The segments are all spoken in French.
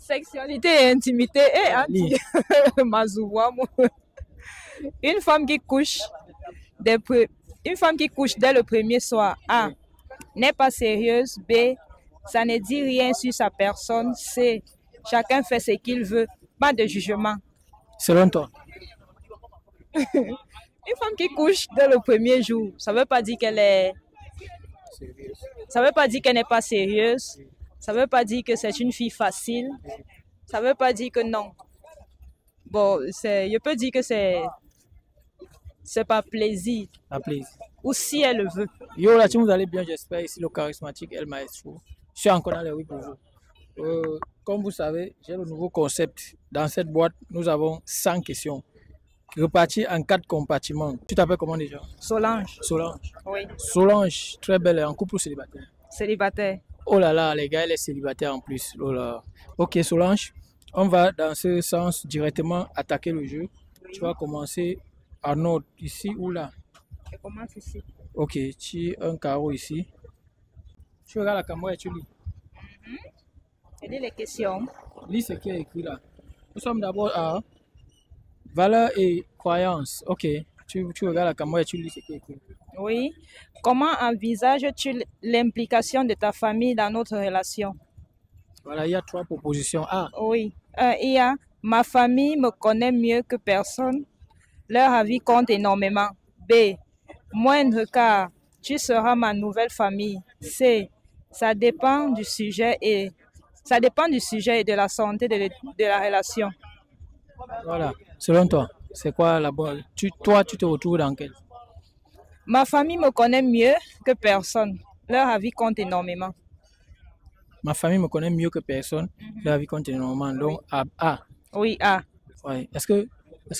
Sexualité et intimité et anti Mazouamo. Une femme qui couche une femme qui couche dès le premier soir, A, n'est pas sérieuse, B, ça ne dit rien sur sa personne, C, chacun fait ce qu'il veut, pas de jugement. Selon toi? Une femme qui couche dès le premier jour, ça veut pas dire qu'elle n'est pas sérieuse, ça veut pas dire que c'est une fille facile, ça veut pas dire que non. Bon, je peux dire que c'est pas plaisir. Pas plaisir. Ou si elle le veut. Yo, là, vous allez bien, j'espère. Ici, le charismatique El Maestro. Je suis encore dans les oui pour vous. Comme vous savez, j'ai le nouveau concept. Dans cette boîte, nous avons 100 questions. Reparties en 4 compartiments. Tu t'appelles comment déjà? Solange. Solange. Oui. Solange, très belle. En couple ou célibataire? Célibataire. Oh là là, les gars, elle est célibataire en plus. Oh là. Ok, Solange, on va dans ce sens directement attaquer le jeu. Tu vas commencer en ordre, ici ou là? Je commence ici. Ok, tu as un carreau ici. Tu regardes la caméra et tu lis. Je lis les questions. Lis ce qui est écrit là. Nous sommes d'abord à valeurs et croyances. Ok, tu regardes la caméra et tu lis ce qui est écrit. Oui. Comment envisages-tu l'implication de ta famille dans notre relation? Voilà, il y a 3 propositions. A. Oui. Il y a ma famille me connaît mieux que personne. Leur avis compte énormément. B. Moindre car tu seras ma nouvelle famille. C. Ça dépend du sujet et de la santé de la relation. Voilà. Selon toi, c'est quoi la bonne? Toi, tu te retrouves dans quel? Ma famille me connaît mieux que personne. Leur avis compte énormément. Ma famille me connaît mieux que personne. Leur avis compte énormément. Donc, A. Oui, A. Ouais. Est-ce que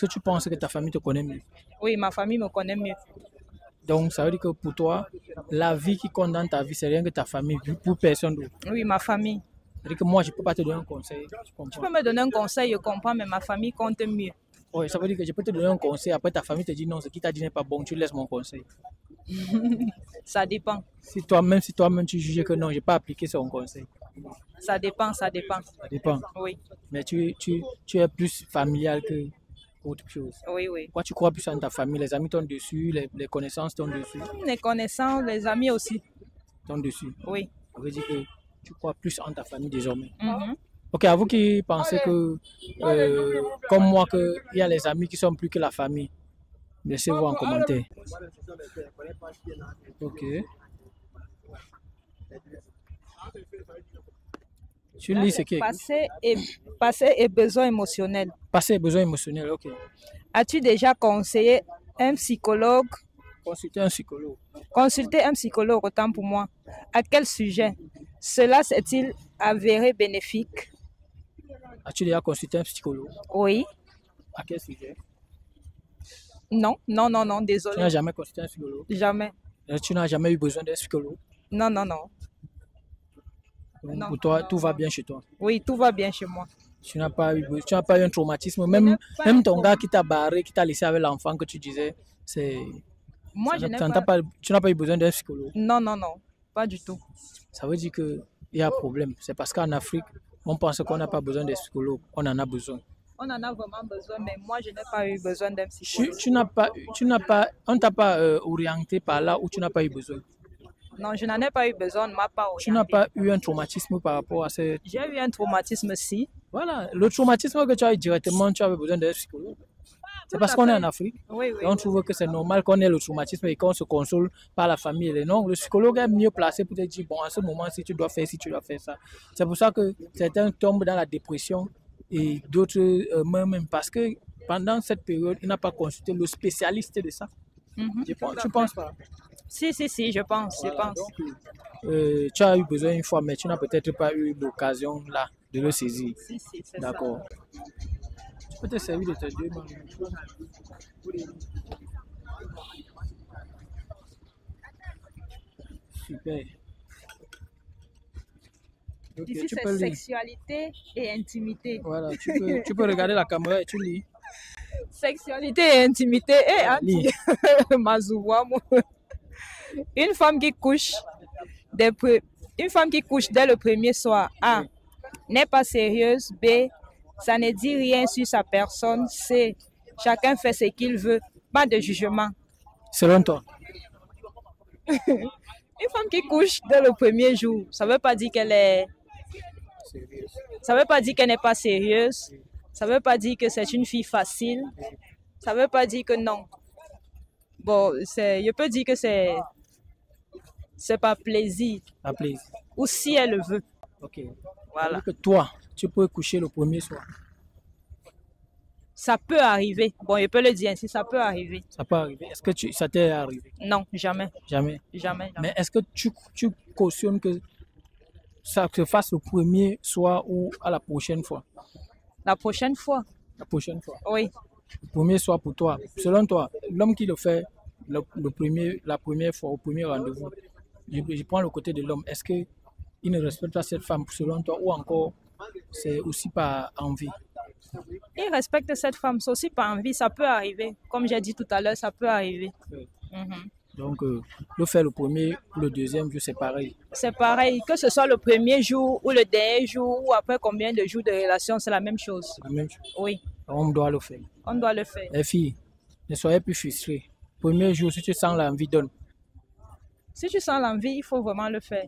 tu penses que ta famille te connaît mieux? Oui, ma famille me connaît mieux. Donc, ça veut dire que pour toi, la vie qui compte dans ta vie, c'est rien que ta famille, pour personne d'autre. Oui, ma famille. C'est-à-dire que moi, je ne peux pas te donner un conseil. Tu peux me donner un conseil, je comprends, mais ma famille compte mieux. Oui, ça veut dire que je peux te donner un conseil, après ta famille te dit non, ce qui t'a dit n'est pas bon, tu laisses mon conseil. Ça dépend. Si toi-même tu juges que non, je n'ai pas appliqué son conseil. Ça dépend. Ça dépend. Oui. Mais tu es plus familial que autre chose. Oui. Pourquoi tu crois plus en ta famille? Les amis tombent dessus, les connaissances tombent dessus. Les connaissances, les amis aussi. Tombent dessus. Oui. Ça veut dire que tu crois plus en ta famille désormais. Mhm. Ok, à vous qui pensez que, comme moi, qu'il y a les amis qui sont plus que la famille, laissez-vous en commentaire. Ok. Tu lis ce qui est Passé et besoin émotionnel. Passé et besoin émotionnel, ok. As-tu déjà conseillé un psychologue? Consulter un psychologue. Consulter un psychologue, autant pour moi. À quel sujet? Cela s'est-il avéré bénéfique? As-tu déjà consulté un psychologue? Oui. À quel sujet? Non, désolé. Tu n'as jamais consulté un psychologue? Jamais. Tu n'as jamais eu besoin d'un psychologue? Non. Donc, pour toi, tout va bien chez toi? Oui, tout va bien chez moi. Tu n'as pas eu un traumatisme? Même ton gars qui t'a barré, qui t'a laissé avec l'enfant que tu disais, c'est... Moi, tu n'as pas eu besoin d'un psychologue? Non, pas du tout. Ça veut dire qu'il y a un problème. C'est parce qu'en Afrique, on pense qu'on n'a pas besoin de psychologue. On en a besoin. On en a vraiment besoin, mais moi, je n'ai pas eu besoin d'un psychologue. On ne t'a pas orienté par là où tu n'as pas eu besoin? Non, je n'en ai pas eu besoin, on ne m'a pas orienté. Tu n'as pas eu un traumatisme par rapport à ce... J'ai eu un traumatisme, si. Voilà, le traumatisme que tu as eu directement, tu avais besoin d'un psychologue. C'est parce qu'on est en Afrique. Oui. Et on trouve que c'est normal qu'on ait le traumatisme et qu'on se console par la famille. Non, le psychologue est mieux placé pour te dire, bon, à ce moment-ci, tu dois faire ça. C'est pour ça que certains tombent dans la dépression et d'autres même parce que pendant cette période, il n'a pas consulté le spécialiste de ça. Tu ne penses pas? Si, je pense. Donc, tu as eu besoin une fois, mais tu n'as peut-être pas eu l'occasion là de le saisir. Si, c'est d'accord. Tu peux te servir de tes 2 mains. Super. Okay, ici, c'est sexualité et intimité. Voilà, tu peux regarder la caméra et tu lis. Sexualité et intimité et anti Mazouamo. Une femme qui couche dès le premier soir, A, n'est pas sérieuse. B, ça ne dit rien sur sa personne. C, chacun fait ce qu'il veut. Pas de jugement. Selon toi? Une femme qui couche dès le premier jour, ça ne veut pas dire qu'elle est... Ça ne veut pas dire qu'elle n'est pas sérieuse. Ça ne veut pas dire que c'est une fille facile. Ça ne veut pas dire que non. Bon, je peux dire que c'est pas plaisir. Pas plaisir. Ou si elle le veut. Ok. Voilà. Que toi, tu peux coucher le premier soir. Ça peut arriver. Bon, je peux le dire ainsi, ça peut arriver. Ça peut arriver. Est-ce que ça t'est arrivé? Non, jamais. Jamais. Jamais. Mais est-ce que tu cautionnes que ça se fasse le premier soir ou à la prochaine fois? La prochaine fois? La prochaine fois. Oui. Le premier soir pour toi. Selon toi, l'homme qui le fait la première fois, au premier rendez-vous, je prends le côté de l'homme. Est-ce qu'il ne respecte pas cette femme selon toi ou encore c'est aussi par envie? Il respecte cette femme, c'est aussi par envie, ça peut arriver. Comme j'ai dit tout à l'heure, ça peut arriver. Oui. Donc, le faire le premier ou le deuxième jour, c'est pareil. C'est pareil, que ce soit le premier jour ou le dernier jour ou après combien de jours de relation, c'est la même chose. La même chose. Oui. On doit le faire. On doit le faire. Les filles, ne soyez plus frustrées. Premier jour, si tu sens l'envie, donne. Si tu sens l'envie, il faut vraiment le faire.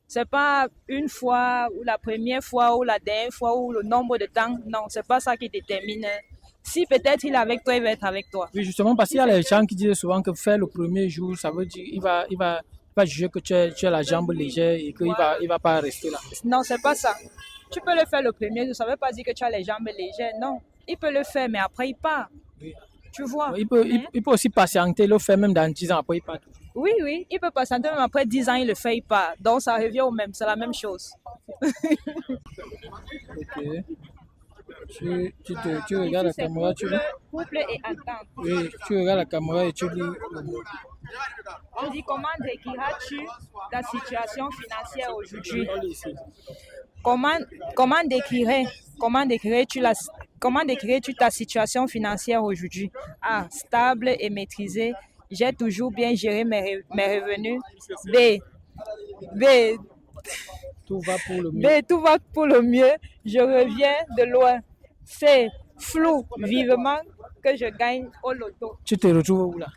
C'est pas une fois ou la première fois ou la dernière fois ou le nombre de temps. Non, c'est pas ça qui détermine. Si peut-être il est avec toi, il va être avec toi. Oui, justement, parce qu'il y a les gens qui disent souvent que faire le premier jour, ça veut dire qu'il va juger que tu as la jambe légère et qu'il il va pas rester là. Non, c'est pas ça. Tu peux le faire le premier jour, ça veut pas dire que tu as les jambes légères. Non, il peut le faire, mais après il part. Oui. Tu vois. Il peut aussi patienter, le faire même dans 10 ans, après il part. Oui, il peut patienter, même après 10 ans, il le fait, il part. Donc ça revient au même, c'est la même chose. Ok. Tu regardes la caméra, tu lis. Couple et entente. Oui, tu regardes la caméra et tu lis. On dit comment décriras-tu ta situation financière aujourd'hui? Comment décrirais-tu ta situation financière aujourd'hui? A, stable et maîtrisée. J'ai toujours bien géré mes revenus. B, tout va pour le mieux. B, tout va pour le mieux. Je reviens de loin. C, flou, vivement que je gagne au loto. Tu te retrouves où là?